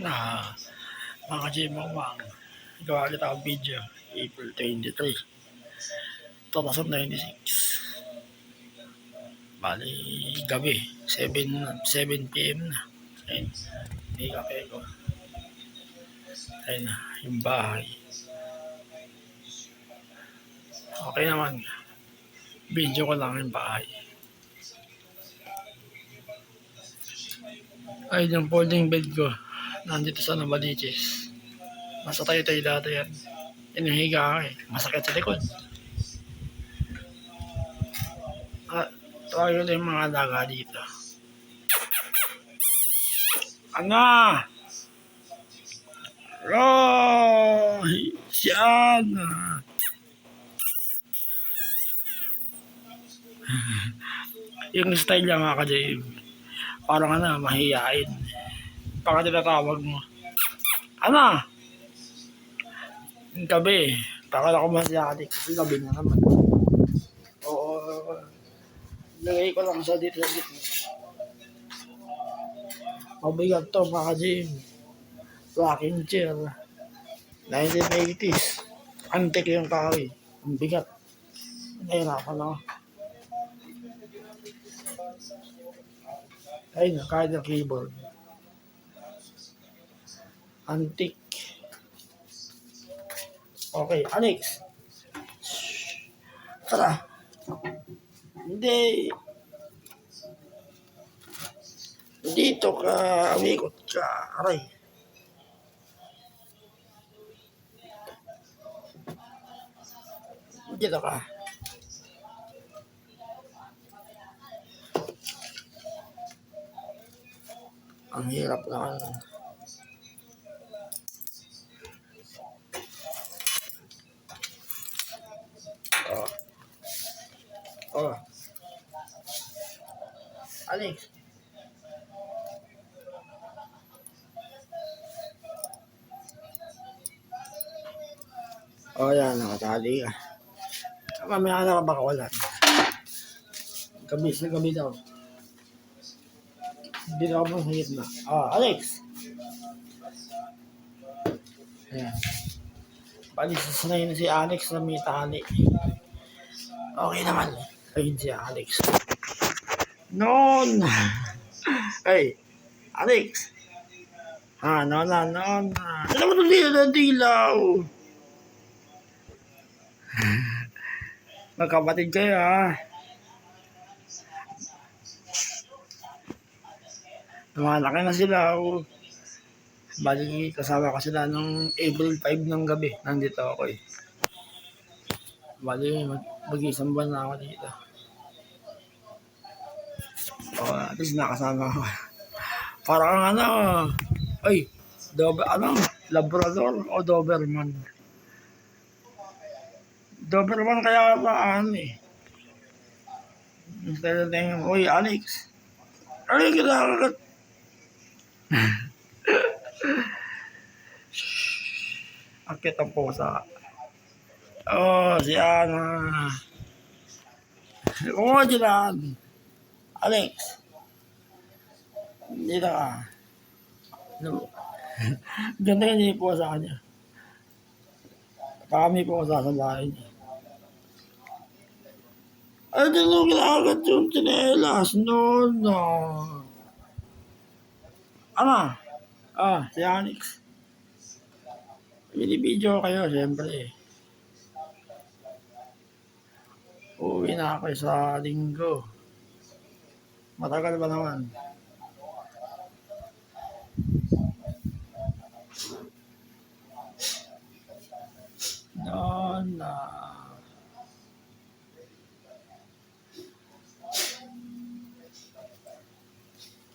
na mga Jimongwang. Gawa kita ang video April 23, 2096. Bali gabi 7 PM na. Ayun, may kape ko. Ayun na yung bahay. Okay naman, video ko lang yung bahay. Ayun yung folding bed ko, nandito sa Nabaliches. Nasa tayo-tayo dati yan. Inihiga ka eh, masakit sa likod. Tayo na yung mga alaga dito. Ana! Roy! Siyan! Yung style niya mga ka-Dave, parang mahihain. Baka tinatawag mo. Ana! Yung gabi, baka ako masiyati kasi gabi na naman. Oo, lagay ko lang sa dito sa dito. Mabigat to mga ka-Dave. Rocking chair. 1980s. Antik yung kahoy. Ang bigat. Nahirapan ako. Ayun, kahit yung keyboard. Antik. Okay, Alex. Tara. Hindi. Dito ka, umikot ka. Aray. Dito ka. Ang hirap naman. Oh. Oh. Alex. Oh, yan. Nakatali ka. Mamaya ka nakabakawalan. Gabi sa gabi daw. Hindi na ako mahigit na. Ah, Alex. Ayan. Bali, sasanay na si Alex na may tali. Okay naman. Ayun si Alex. Noon! Hey, Alex! No. Alam mo na ng dilaw! Magkapatid kayo ha. Lumalaki na sila. Bali, kasama ko sila nung April 5 ng gabi. Nandito ako eh. Bali, mag-isang buwan na ako dito. At least nakasama ako. Parang ay, Labrador o Doberman? Doberman kaya eh. Instead of saying, uy, Alex. Ay, kinakagat. Akit ang pusa. Oh, si Ana. Oo, dyan. Alex. Dito ka. Ganda yun yung pusa sa kanya. Kami po sa bahay niya. Ay, dito kinakagat yung tinelas. No. Ama. Si Alex. Binibidyo kayo, siyempre. Uwi na ako sa linggo. Matagal ba naman? No.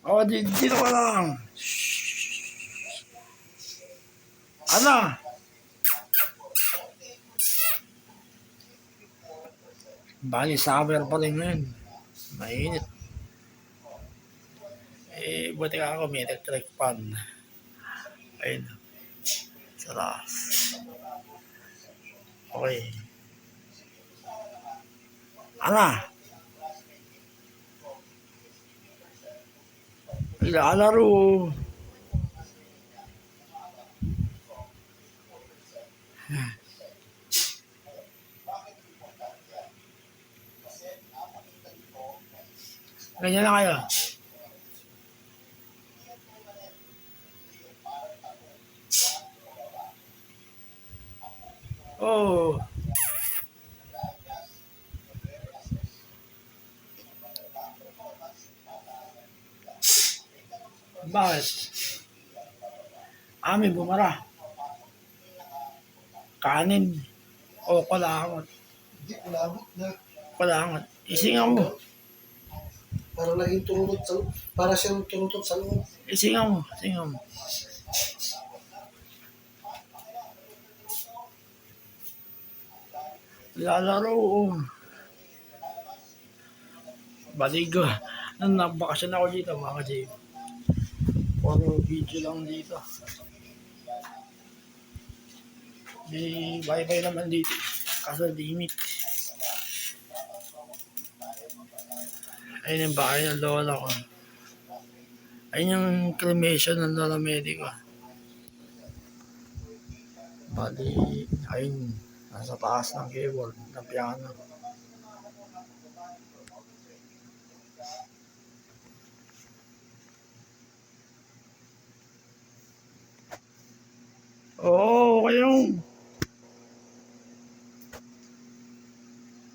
Oh, dito ka lang. Ano? Bali, summer pa rin yun. Mainit. Buti ka ako, may electric fan. Ayun. Saras. Okay. Ano? Ilalaro. Ganyan na kayo. Oh. Bakit? Amin bumara. Kanin. O kulangot. Hindi, kulabot na. Kulangot. Isingaw mo. Parang naging tumutot sa para siyang tumutot sa loob. Isingaw mo. Isingaw mo. Lalaro. Baligo. Nang nagbakasyon ako dito mga ka-Jay. Puro video lang dito. May wifi naman dito. Kaso limit. Ayun yung bahay ng lola ko. Ayun yung cremation ng lola Medi ko. Bali, ayun. Nasa taas ng keyboard ng piano. Oo, kayong.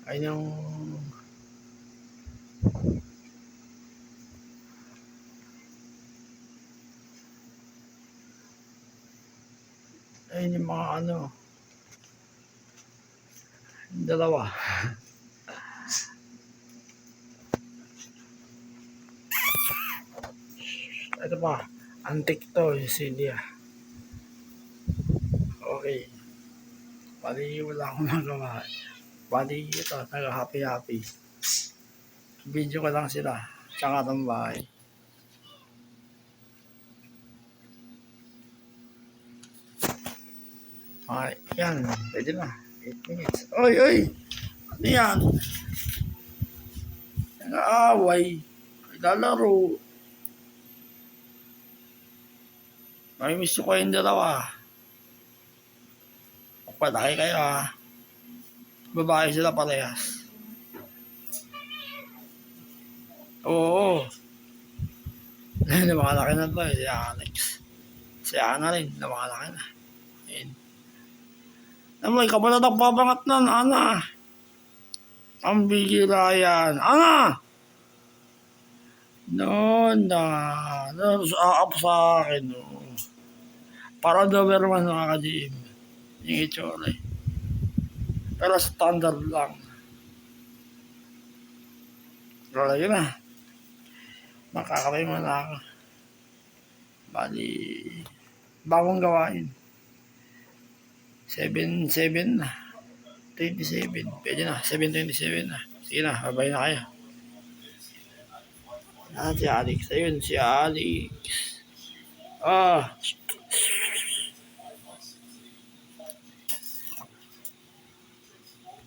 Ayun yung ayun yung mga ano. Yung dalawa. Ito pa. Antique to yung Celia. Okay. Bali, wala akong magawa. Bali, ito. Nag-happy-happy. Video ko lang sila. Tsaka itong bahay. Okay, yan. Pwede na. 8 minutes. Oy, oy! Ano yan? Nag-aaway. Lalaro. May miss ko kayong dalawa. Patay kayo ha. Babae sila parehas. Oo. Namalaki na to si Alex. Si Ana rin, namalaki na. Ayun. Naman, ikaw pala nagpapangat nun, Ana. Ang bigila yan. Ana! No, na. Aap sa akin. No. Para Doberman mga ka-GM. Yung itsura eh. Pero standard lang. Pero yun na. Makakabay mo na ako. Bali, bagong gawain. 7-7 na. 27. Pwede na. 7:27 na. Sige na, babay na kayo. Si Alex. Ayun, si Alex. Ah.